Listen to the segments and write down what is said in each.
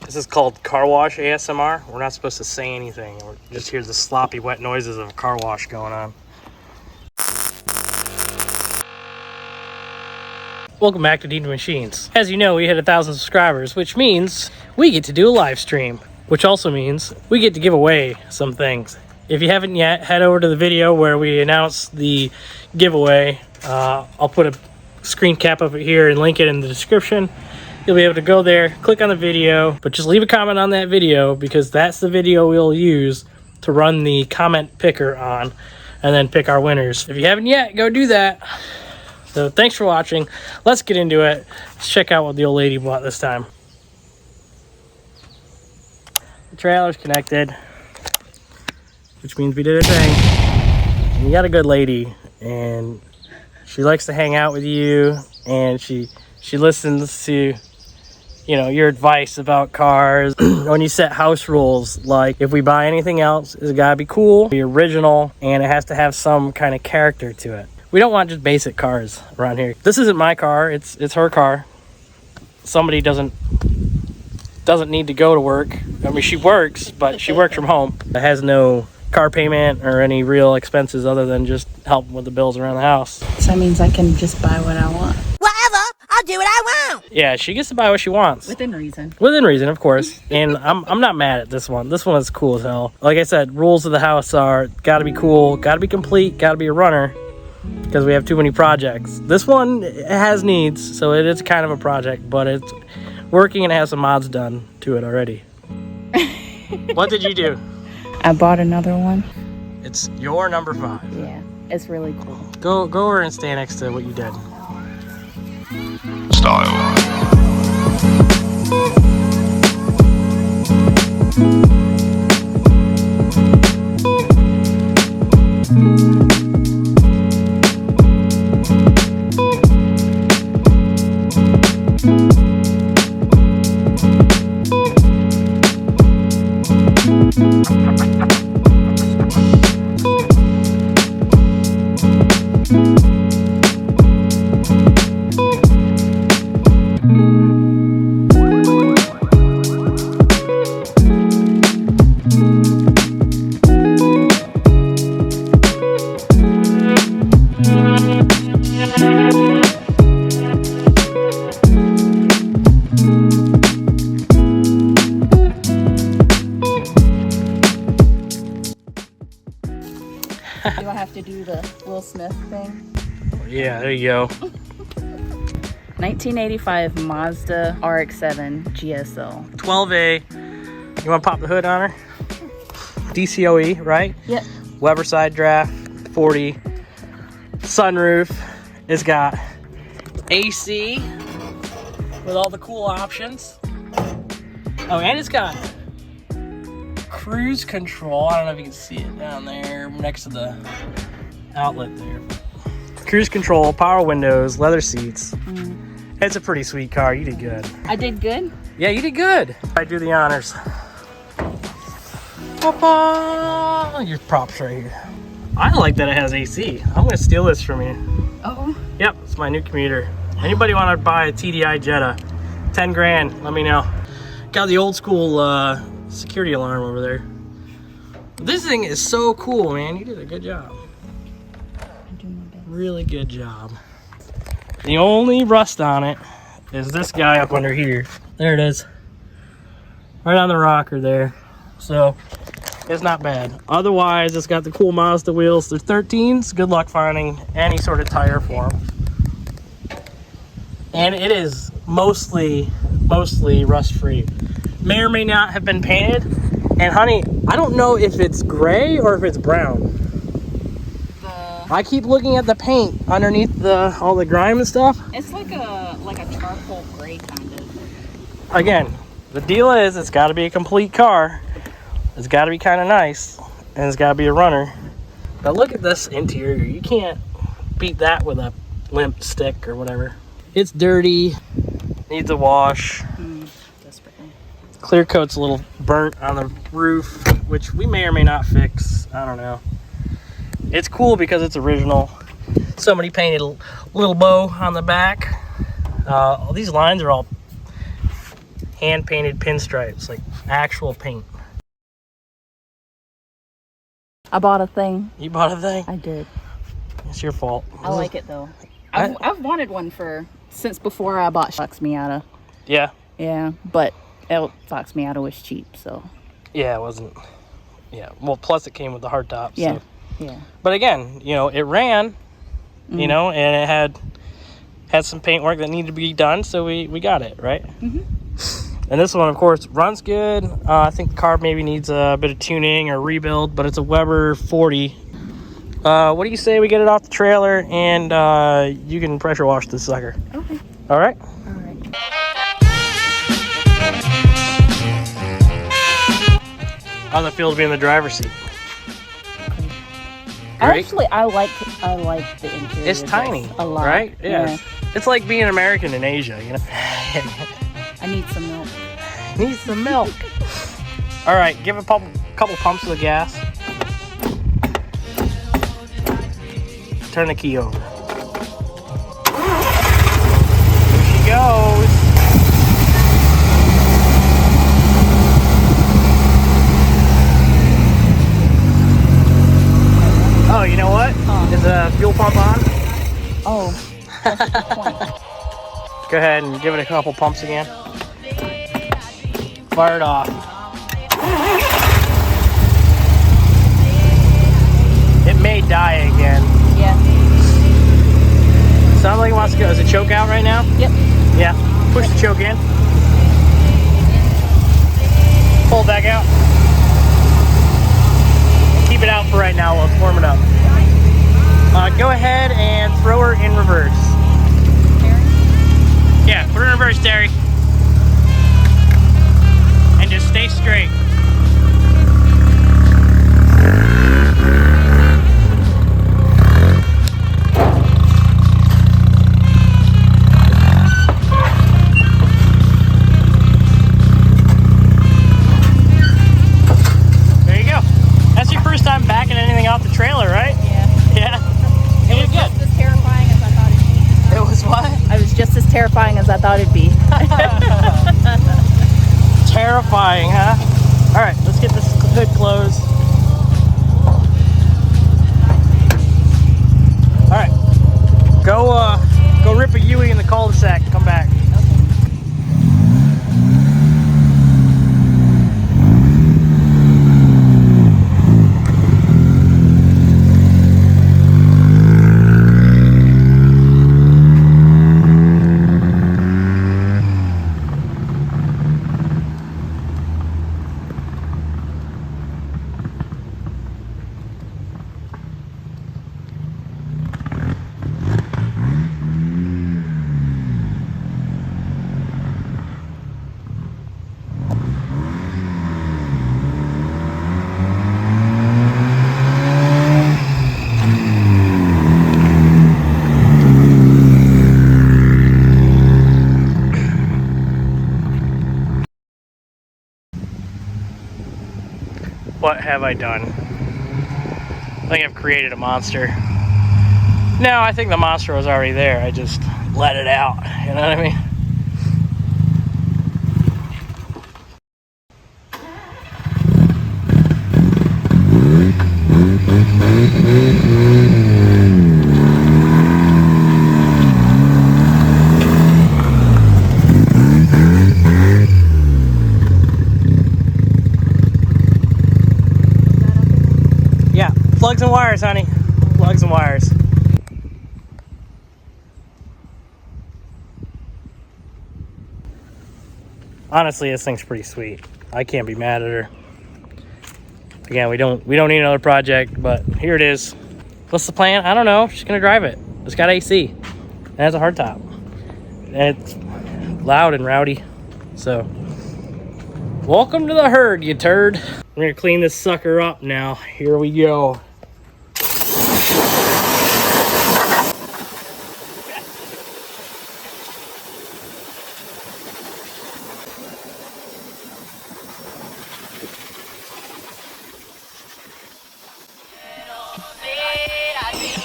This is called car wash ASMR. We're not supposed to say anything. We're just hear the sloppy, wet noises of a car wash going on. Welcome back to Dean Machines. As you know, we hit 1,000 subscribers, which means we get to do a live stream, which also means we get to give away some things. If you haven't yet, head over to the video where we announce the giveaway. I'll put a screen cap of it here and link it in the description. You'll be able to go there, click on the video, but just leave a comment on that video because that's the video we'll use to run the comment picker on and then pick our winners. If you haven't yet, go do that. So thanks for watching. Let's get into it. Let's check out what the old lady bought this time. The trailer's connected, which means we did a thing. And you got a good lady, and she likes to hang out with you, and she listens to, you know, your advice about cars. When you set house rules, like if we buy anything else, it's gotta be cool, be original, and it has to have some kind of character to it. We don't want just basic cars around here. This isn't my car, it's her car. Somebody doesn't need to go to work. I mean, she works, but she works from home. It has no car payment or any real expenses other than just help with the bills around the house. So that means I can just buy what I want. Whatever, I'll do what I want. Yeah, she gets to buy what she wants. Within reason. Within reason, of course. And I'm not mad at this one. This one is cool as hell. Like I said, rules of the house are gotta be cool, gotta be complete, gotta be a runner, because we have too many projects. This one has needs, so it is kind of a project, but it's working and it has some mods done to it already. What did you do? I bought another one. It's your number 5. Yeah, it's really cool. Go over and stand next to what you did. Style. Do I have to do the Will Smith thing? Yeah, there you go. 1985 Mazda RX7 GSL. 12A. You want to pop the hood on her? DCOE, right? Yep. Weber side draft, 40. Sunroof. It's got AC with all the cool options. Oh, and it's got cruise control. I don't know if you can see it down there next to the outlet there. Cruise control, power windows, leather seats. It's a pretty sweet car. You did good. I did good? Yeah, you did good. I do the honors. Papa! Your props right here. I like that it has AC. I'm gonna steal this from you. Oh. Yep, it's my new commuter. Anybody want to buy a TDI Jetta? 10 grand, let me know. Got the old school security alarm over there. This thing is so cool, man. You did a good job. I'm doing my best. Really good job. The only rust on it is this guy up under here. There it is. Right on the rocker there. So, it's not bad. Otherwise, it's got the cool Mazda wheels. They're 13s. Good luck finding any sort of tire for them. And it is mostly rust-free. May or may not have been painted. And honey, I don't know if it's gray or if it's brown. I keep looking at the paint underneath all the grime and stuff. It's like a charcoal gray kind of. Again, the deal is it's got to be a complete car. It's got to be kind of nice, and it's got to be a runner. But look at this interior. You can't beat that with a limp stick or whatever. It's dirty, needs a wash. Desperately. Clear coat's a little burnt on the roof, which we may or may not fix. I don't know. It's cool because it's original. Somebody painted a little bow on the back. These lines are all hand painted pinstripes, like actual paint. I bought a thing. You bought a thing? I did. It's your fault. I like it though. I've wanted one since before I bought Fox Miata. Yeah. Yeah, but Fox Miata was cheap, so. Yeah, it wasn't. Yeah. Well, plus it came with the hard top. Yeah. So. Yeah. But again, you know, it ran. You know, and it had some paint work that needed to be done, so we got it, right? Mm-hmm. And this one, of course, runs good. I think the car maybe needs a bit of tuning or rebuild, but it's a Weber 40. What do you say we get it off the trailer and you can pressure wash this sucker? Okay. All right? All right. How's it feel to be in the driver's seat? Great. Actually, I like the interior. It's tiny, a lot, right? Yeah. It's like being American in Asia, you know? I need some milk. Need some milk. All right, give a couple pumps of the gas. Turn the key over. Here she goes. Oh, you know what? Is the fuel pump on? Oh, that's a good point. Go ahead and give it a couple pumps again. Fire it off. It may die again. Yeah. Sounds like it wants to go. Is the choke out right now? Yep. Yeah. Push the choke in. Pull it back out. Keep it out for right now while it's warming up. Go ahead and throw her in reverse. Yeah, put her in reverse, Derry. And just stay straight. There you go. That's your first time backing anything off the trailer, right? Yeah. Yeah. It was good. Just as terrifying as I thought it'd be. It was what? I was just as terrifying as I thought it'd be. Terrifying, huh? All right, let's get this hood closed. All right, go rip a Yui in the cul-de-sac and come back. What have I done? I think I've created a monster. No, I think the monster was already there. I just let it out. You know what I mean? Yeah, plugs and wires, honey. Plugs and wires. Honestly, this thing's pretty sweet. I can't be mad at her. Again, we don't need another project, but here it is. What's the plan? I don't know. She's gonna drive it. It's got AC. And it's a hardtop. And it's loud and rowdy. So, welcome to the herd, you turd. We're gonna clean this sucker up now. Here we go.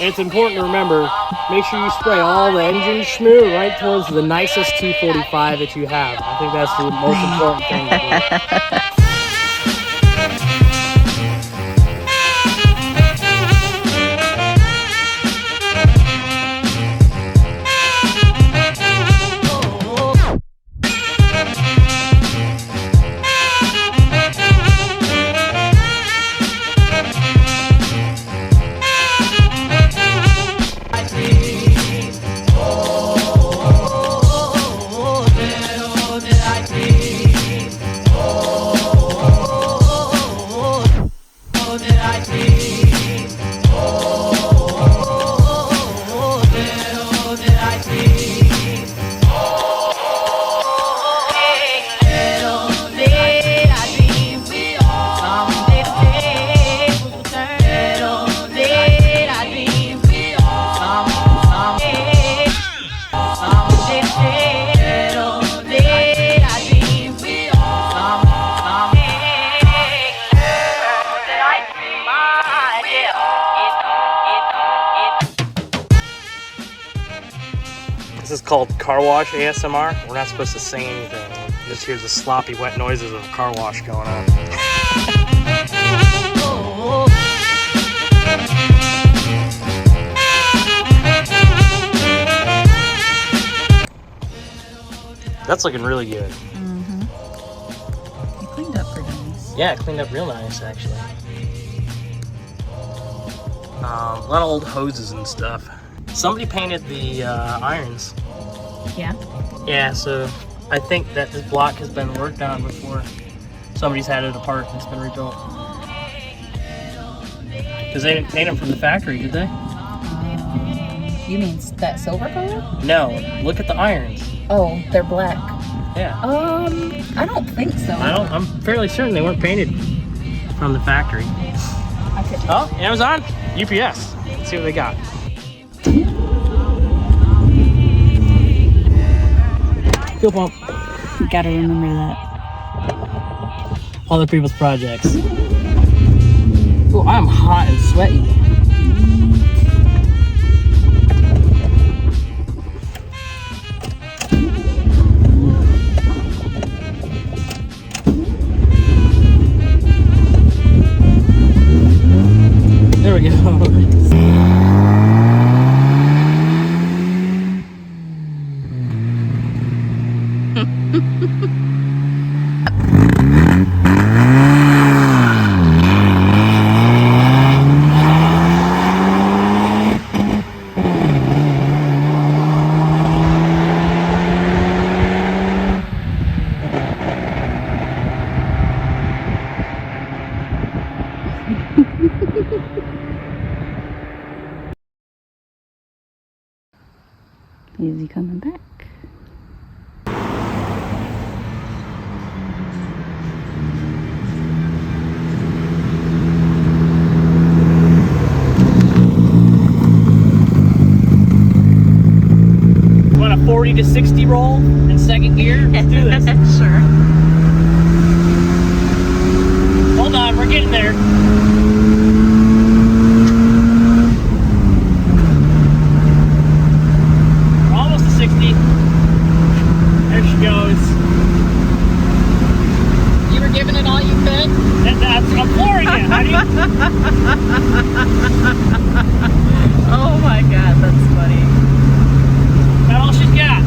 it's important to remember, make sure you spray all the engine schmoo right towards the nicest 245 that you have. I think that's the most important thing to do. This is called car wash ASMR. We're not supposed to say anything. You just hear the sloppy, wet noises of a car wash going on. That's looking really good. Mm-hmm. You cleaned up pretty nice. Yeah, it cleaned up real nice, actually. A lot of old hoses and stuff. Somebody painted the irons. Yeah? Yeah, so I think that this block has been worked on before. Somebody's had it apart and it's been rebuilt. Because they didn't paint them from the factory, did they? You mean that silver color? No, look at the irons. Oh, they're black. Yeah. I don't think so. I'm fairly certain they weren't painted from the factory. Oh, Amazon? UPS. Let's see what they got. Fuel pump. You gotta remember that. Other people's projects. Oh, I'm hot and sweaty. There we go. Is he coming back? You want a 40 to 60 roll in second gear? Let's do this. Sure. Hold on, we're getting there. We're almost to 60. There she goes. You were giving it all you could? I'm flooring it, honey. Oh my god, that's funny. That's all she's got.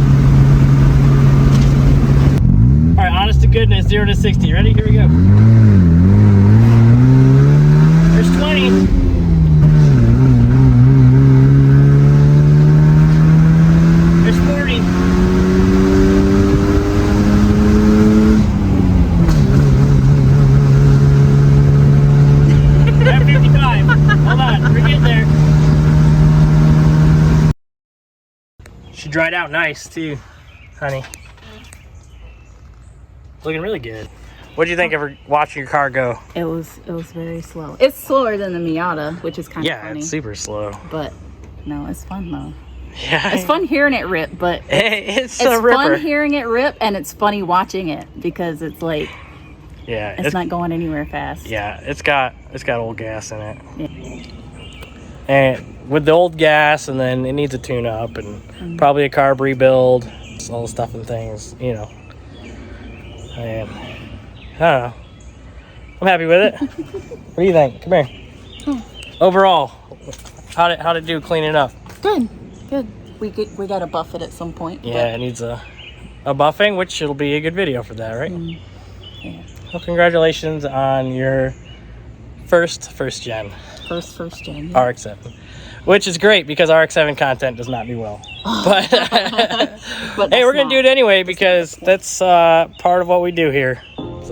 Alright, honest to goodness, 0 to 60. Ready? Here we go. There's 20. There's 40. There's 55. Hold on, we're getting there. She dried out nice too, honey. Looking really good. What do you think of her watching your car go? It was very slow. It's slower than the Miata, which is kind of funny. Yeah, it's super slow. But no, it's fun though. Yeah, It's fun hearing it rip, but it's a ripper. fun hearing it rip, and it's funny watching it because it's like Yeah, it's not going anywhere fast. Yeah, it's got old gas in it. Yeah. And with the old gas, and then it needs a tune-up and probably a carb rebuild, all the stuff and things, you know. And I don't know. I'm happy with it. What do you think? Come here. Overall, how'd it do cleaning up? Good. We got to buff it at some point. Yeah, it needs a buffing, which it'll be a good video for that, right? Yeah. Well, congratulations on your first gen. First gen. Yeah. RX7. Which is great because RX7 content does not do well. But, But hey, we're going to do it anyway because that's part of what we do here.